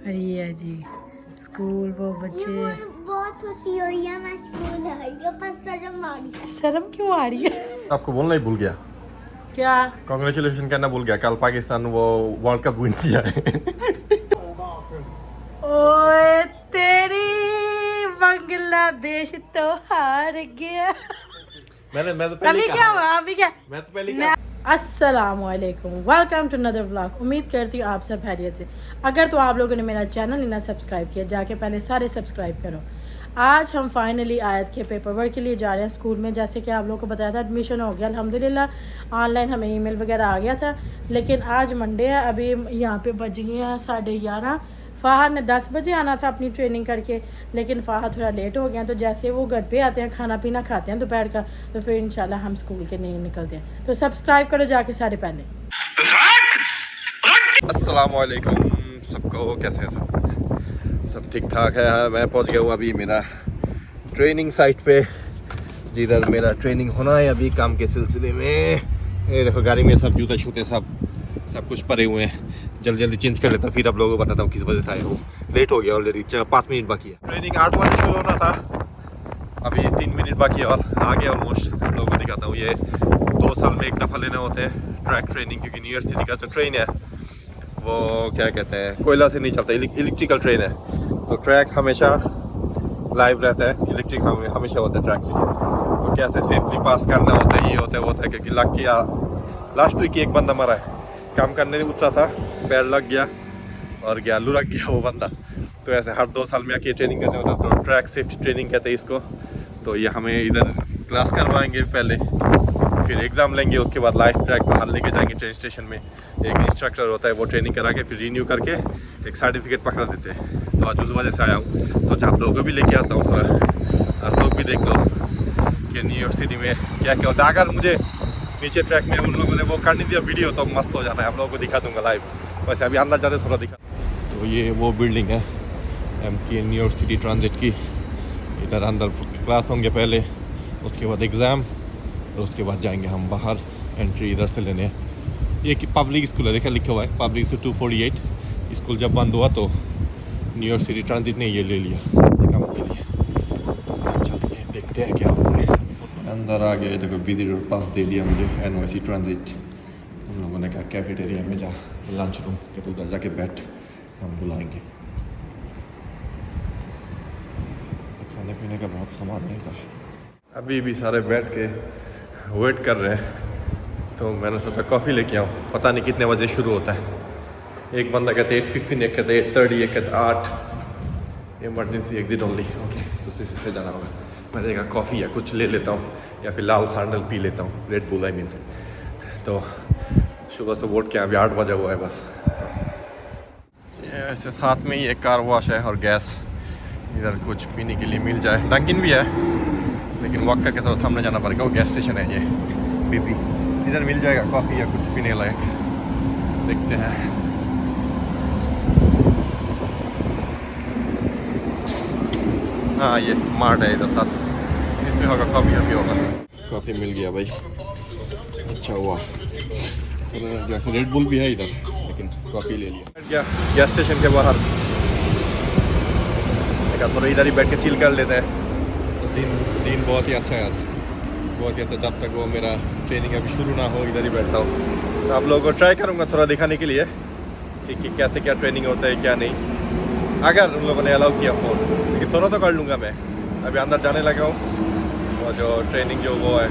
और ये है जी स्कूल वो बच्चे। बहुत खुशी हुई है, मैं स्कूल आई हूं, पर शर्म आ रही है। शर्म क्यों आ रही है? आपको बोलना ही भूल गया। क्या? कांग्रेचुलेशन कहना भूल गया। कल पाकिस्तान वो वर्ल्ड कप विन किया है। ओए तेरी बांग्लादेश तो हार गया। मैं तो पहले अभी क्या हुआ? अभी क्या? मैं तो पहले अस्सलामुअलैकुम, वेलकम टू अनदर व्लॉग। उम्मीद करती हूँ आप सब खैरियत से। अगर तो आप लोगों ने मेरा चैनल नहीं ना सब्सक्राइब किया, जाके पहले सारे सब्सक्राइब करो। आज हम फाइनली आयत के पेपर वर्क के लिए जा रहे हैं स्कूल में। जैसे कि आप लोगों को बताया था, एडमिशन हो गया अल्हम्दुलिल्लाह। ऑनलाइन हमें ईमेल वगैरह आ गया था, लेकिन आज मंडे है। अभी यहाँ पे बज गए हैं 11:30। फ़ाहद ने 10 बजे आना था अपनी ट्रेनिंग करके, लेकिन फ़ाहद थोड़ा लेट हो गया। तो जैसे वो घर पे आते हैं, खाना पीना खाते हैं दोपहर का, तो फिर इंशाल्लाह हम स्कूल के नहीं निकलते हैं। तो सब्सक्राइब करो जाके सारे पहले। अस्सलामुअलैकुम सबको, कैसे हैं सब ठीक ठाक है। मैं पहुंच गया हूँ अभी मेरा ट्रेनिंग साइट पे, जिधर मेरा ट्रेनिंग होना है अभी काम के सिलसिले में। ये देखो गाड़ी में सब जूते शूते सब कुछ पड़े हुए हैं। जल्दी चेंज कर लेता हूँ, फिर आप लोगों को बताता हूँ किस वजह से आया हूँ। लेट हो गया ऑलरेडी, 5 मिनट बाकी है। ट्रेनिंग 8 बजे शुरू होना था, अभी 3 मिनट बाकी है और आ गया ऑलमोस्ट। आप लोगों को दिखाता हूँ। ये 2 साल में एक दफ़ा लेने होते हैं ट्रैक ट्रेनिंग, क्योंकि यूनिवर्सिटी का जो ट्रेन है वो क्या कहते हैं, कोयला से नहीं चलता, इलेक्ट्रिकल ट्रेन है। तो ट्रैक हमेशा लाइव रहता है, इलेक्ट्रिक हमेशा होता है ट्रैक में। तो कैसे सेफली पास करना होता है, ये होता है वो होता है। क्योंकि लग गया लास्ट वीक एक बंदा मरा है, काम करने उतरा था, पैर लग गया और गया लुढ़क गया वो बंदा। तो ऐसे हर 2 साल में आके ट्रेनिंग करने होता है। तो ट्रैक सेफ्टी ट्रेनिंग कहते हैं इसको। तो ये हमें इधर क्लास करवाएंगे पहले, फिर एग्ज़ाम लेंगे, उसके बाद लाइव ट्रैक बाहर लेके जाएंगे ट्रेन स्टेशन में। एक इंस्ट्रक्टर होता है, वो ट्रेनिंग करा के फिर रिन्यू करके एक सर्टिफिकेट पकड़ा देते हैं। तो आज उस वजह से आया हूँ, सोचा आप लोगों को भी लेके आता हूँ थोड़ा, आप लोग भी देख लो कि यूनिवर्सिटी में क्या क्या होता है। अगर मुझे नीचे ट्रैक में उन लोगों ने वो कर नहीं दिया वीडियो, तो मस्त हो जाना है, आप लोगों को दिखा दूँगा लाइव। वैसे अभी अंदर जाते थोड़ा दिखा। तो ये वो बिल्डिंग है MK यूनिवर्सिटी ट्रांजिट की। इधर अंदर क्लास होंगे पहले, उसके बाद एग्ज़ाम, और उसके बाद जाएंगे हम बाहर। एंट्री इधर से लेने। ये कि पब्लिक स्कूल है, देखा लिखा हुआ है पब्लिक स्कूल 248। स्कूल जब बंद हुआ तो यूनिवर्सिटी ट्रांजिट ने ये ले लिया काम के लिए। चलते हैं देखते हैं क्या होता है। अंदर आ गए, देखो विजिटर पास दे दिया मुझे NYC ट्रांजिट। उन लोगों ने कहा कैफेटेरिया में जा, लंच रूम के, तो उधर जाके बैठ, हम बुलाएंगे। खाने पीने का बहुत सामान है इधर। अभी भी सारे बैठ के वेट कर रहे हैं, तो मैंने सोचा कॉफ़ी लेके आऊँ। पता नहीं कितने बजे शुरू होता है। एक बंदा कहते 8:15, एक कहते 8:30, एक कहते 8। Emergency exit only. ओके, दूसरी सीट से जाना होगा। मैंने देखा कॉफ़ी या कुछ ले लेता हूँ, या फिर लाल सांडल पी लेता हूँ, रेड बुल आई मीन। तो सुबह से वोट के अभी 8 बजा हुआ है बस। तो ये ऐसे साथ में ही एक कार वॉश है और गैस। इधर कुछ पीने के लिए मिल जाए, डंकिन भी है, लेकिन वॉक करके थोड़ा सामने जाना पड़ेगा। वो गैस स्टेशन है ये BP। इधर मिल जाएगा कॉफ़ी या कुछ पीने लायक, देखते हैं। हाँ, ये मार्ट है इधर साथ, इसमें होगा कॉफ़ी अभी होगा। कॉफ़ी मिल गया भाई, अच्छा हुआ। जैसे रेड बुल भी है इधर, लेकिन कॉफ़ी ले लिया। गैस स्टेशन के बाहर देखा, थोड़ा इधर ही बैठ के चिल कर लेते हैं। तो दिन बहुत ही अच्छा है आज, बहुत ही अच्छा। जब तक वो मेरा ट्रेनिंग अभी शुरू ना हो, इधर ही बैठता हूँ। तो आप लोगों को ट्राई करूँगा थोड़ा दिखाने के लिए कि कैसे क्या ट्रेनिंग होता है क्या नहीं, अगर उन लोगों ने अलाउ किया फ़ोन। लेकिन थोड़ा तो कर लूँगा मैं। अभी अंदर जाने लगा हूँ, और जो ट्रेनिंग जो वो है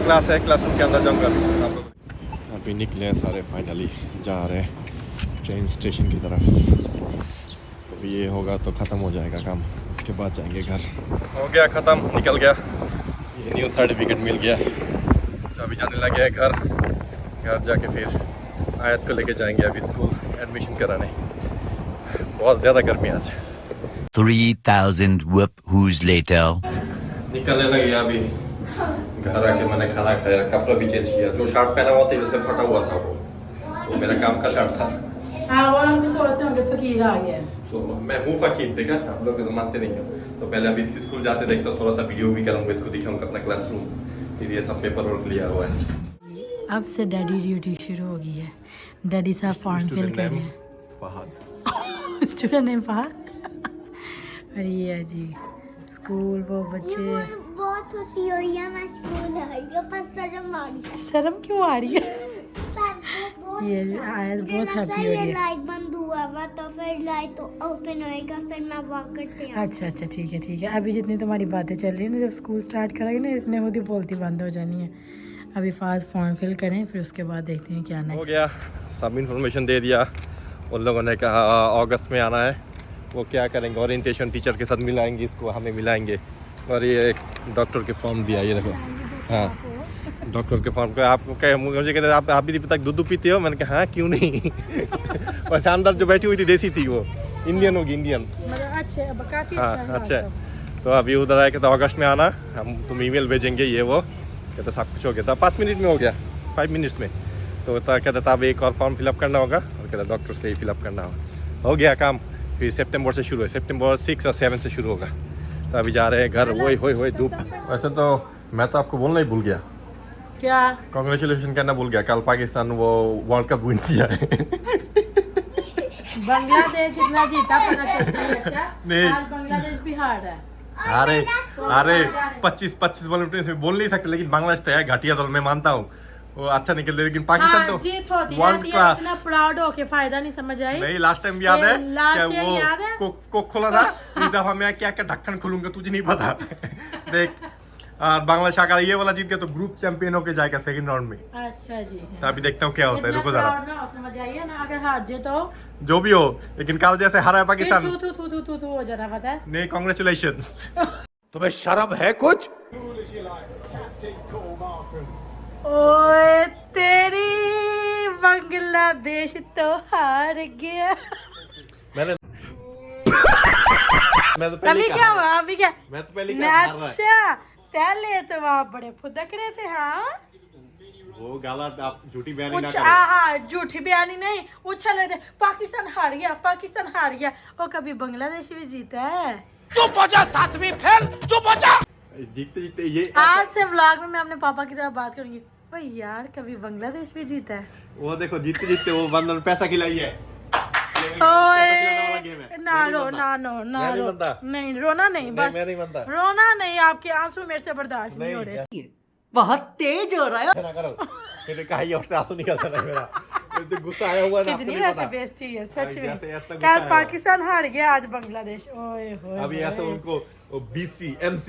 क्लास है, क्लासरूम के अंदर जाऊँगा अभी। आप लोग अभी निकले सारे, फाइनली जा रहे हैं ट्रेन स्टेशन की तरफ। तो ये होगा तो ख़त्म हो जाएगा काम, उसके बाद जाएंगे घर। हो गया ख़त्म, निकल गया, ये न्यू सर्टिफिकेट मिल गया। तो अभी जाने लगे हैं घर जाके फिर आयत को लेके जाएंगे अभी स्कूल एडमिशन कराने। बहुत ज़्यादा गर्मी आज। 3,000 whoop-hoos later. निकलने लगे अभी। घर आके मैंने खाना खाया, कपड़ा भी चेंज किया। जो शर्ट पहना हुआ था उससे फटा हुआ था, वो मेरा काम का शर्ट था। हाँ, वो हम भी सोचते हैं कि फकीर आ गया। तो मैं हूँ फकीर, देखा आप लोग तो मानते नहीं हो। तो पहले अभी इसकी स्कूल जाते देखता हूँ, थोड़ा सा वीडियो भी करूँगा, इसको दिखाऊंगा अपना क्लासरूम। फिर ये सब पेपर वर्क लिया हुआ है। अब से डैडी ड्यूटी शुरू हो गई है। डैडी साहब फॉर्म फिल कर रहे हैं। Fahad student name Fahad. और ये है जी स्कूल, वो बच्चे। बहुत खुशी हुई है, मैं स्कूल आ रही हूँ, बस शर्म आ रही है। शर्म क्यों आ रही है? ये आयत बहुत हैप्पी हो रही है। लाइट बंद हुआ हुआ तो फिर लाइट ओपन होएगा, फिर मैं वॉक करते हैं। अच्छा अच्छा ठीक है। अभी जितनी तुम्हारी बातें चल रही है ना, जब स्कूल स्टार्ट करेंगे ना, इसने खुद ही बोलती बंद हो जानी है। अभी फास्ट फॉर्म फिल करें, फिर उसके बाद देखते हैं क्या नेक्स्ट हो गया। सब इन्फॉर्मेशन दे दिया। उन लोगों ने कहा अगस्त में आना है। वो क्या करेंगे, ओरिएंटेशन टीचर के साथ मिलाएंगे, इसको हमें मिलाएंगे। और ये एक डॉक्टर के फॉर्म दिया, ये देखो। हाँ, डॉक्टर के फॉर्म को आपको क्या, मुझे कहते आप भी तक दूध पीते हो? मैंने कहा हाँ क्यों नहीं। और शानदार जो बैठी हुई थी देसी थी, वो इंडियन होगी, इंडियन। काफ़ी हाँ अच्छा है। तो अभी उधर आए, कहते अगस्त में आना, हम तुम ईमेल भेजेंगे, ये वो कहते सब कुछ हो गया था। 5 मिनट में हो गया, 5 मिनट्स में। तो कहता था अब एक और फॉर्म फिलअप करना होगा, और कहता डॉक्टर से ही फिलअप करना होगा। हो गया काम। फिर सितंबर से शुरू है, सितंबर 6 और 7 से शुरू होगा। तो अभी जा रहे हैं घर। वही धूप। वैसे तो मैं तो आपको बोलना ही भूल गया। क्या? कांग्रेचुलेशन कहना भूल गया। कल पाकिस्तान वो वर्ल्ड कप विन किया है। बांग्लादेश जितना जीता पता चलता है। अच्छा नहीं, आज बांग्लादेश भी हार है। अरे 25 बॉल में बोल नहीं सकते, लेकिन बांग्लादेश तो है घटिया दल, मैं मानता हूँ वो अच्छा निकल, लेकिन पाकिस्तान तो जीत होती वर्ल्ड क्लास। इतना प्राउड हो के फायदा नहीं, समझ आई? नहीं, लास्ट टाइम याद है लास्ट क्या ईयर याद है? वो कोक खोला था। इस दफा मैं क्या ढक्कन खोलूंगा तुझे नहीं पता। देख, बांग्लादेश अगर ये वाला जीत गया तो ग्रुप चैंपियन होके जाएगा सेकंड राउंड में। अच्छा जी। तो अभी देखता हूँ क्या होता है, रुको जरा। ना समझ आइए ना, अगर हार जे तो जो भी हो, लेकिन कल जैसे हारा है पाकिस्तान। तू हो जाना, पता है? नहीं, कांग्रेचुलेशंस। तुम्हें शर्म है कुछ? ओए तेरी, बांग्लादेश तो हार गया। मैं तो पहले अभी क्या हुआ? अभी क्या? मैं तो पहले क्या हार रहा है। अच्छा, पहले तो आप बड़े फुदक रहे थे। हाँ, वो गाला आप झूठी बयानी ना हाँ करो। हाँ, झूठी बयानी नहीं, उछल रहे थे पाकिस्तान हार गया, पाकिस्तान हार गया। और कभी बांग्लादेश भी जीता है। चुप हो जा, 7वीं फेल, चुप हो जा। जीतते जीतते ये आज से व्लॉग में मैं अपने पापा की तरफ बात करूंगी। ओ यार, कभी बांग्लादेश भी जीता है। वो देखो, जीतते जीतते वो बंदर पैसा खिलाई है। ओए ना रो, ना रो, नहीं रोना नहीं, बस मैं नहीं बनता। रोना नहीं, आपके आंसू मेरे से बर्दाश्त नहीं हो रहे। बहुत तेज हो रहा है। ना करो, फिर कहीं और से आंसू निकलता नहीं मेरा। जो गुस्सा आया हुआ है ना, कितनी आपको नहीं वैसे पता। बेइज्जती है सच में। ऐसे इतना गुस्सा कल आया हुआ। पाकिस्तान हार गया, आज बांग्लादेश। ओए होए अभी ऐसा उनको BC MC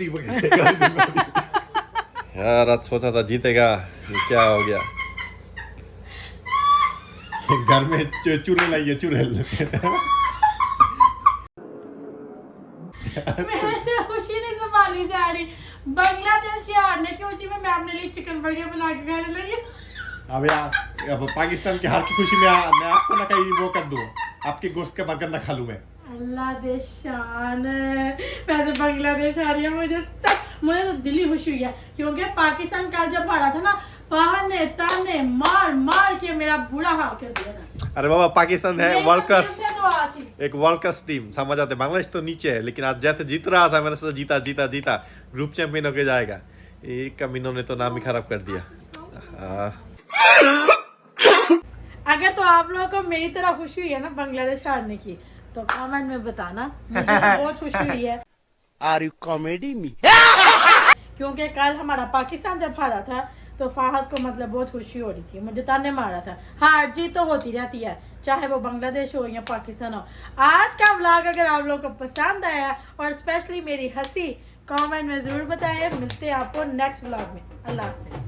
यार, आज सोचा था जीतेगा, ये क्या हो गया। घर में चूल्हे लाइए, चूल्हे। मेरे से खुशी नहीं संभाली जा रही। बांग्लादेश के हारने की खुशी में मैं अपने लिए चिकन बर्गर बना के खाने लगी। अब पाकिस्तान की हार की खुशी में मैं आपको ना कहीं वो कर दूं, आपके गोश्त का बर्गर ना खा लूं मैं। अल्लाह दे शान है। वैसे बांग्लादेश आ रही है, मुझे तो दिल ही खुश हुई है, क्योंकि पाकिस्तान कल जब हारा था ना, फहद ने ताने मार के मेरा बुरा हाल कर दिया था। अरे बाबा, पाकिस्तान है वर्ल्ड क्लास, दुआ थी। एक वर्ल्ड क्लास टीम, समझ आते। बांग्लादेश तो नीचे है, लेकिन आज जैसे जीत रहा था, मैंने सोचा जीता ग्रुप चैंपियन होके जाएगा। एक कमीनों ने तो नाम ही खराब कर दिया। अगर तो आप लोगों को मेरी तरह खुशी हुई है ना बांग्लादेश हारने की, तो कमेंट में बताना। मुझे तो बहुत खुशी हुई है। Are you comedy me? क्योंकि कल हमारा पाकिस्तान जब हारा था तो फहद को मतलब बहुत खुशी हो रही थी, मुझे ताने मारा था। हार जीत तो होती रहती है, चाहे वो बांग्लादेश हो या पाकिस्तान हो। आज का व्लॉग अगर आप लोगों को पसंद आया, और स्पेशली मेरी हंसी, कमेंट में जरूर बताएं। मिलते हैं आपको नेक्स्ट व्लॉग में। अल्लाह हाफिज।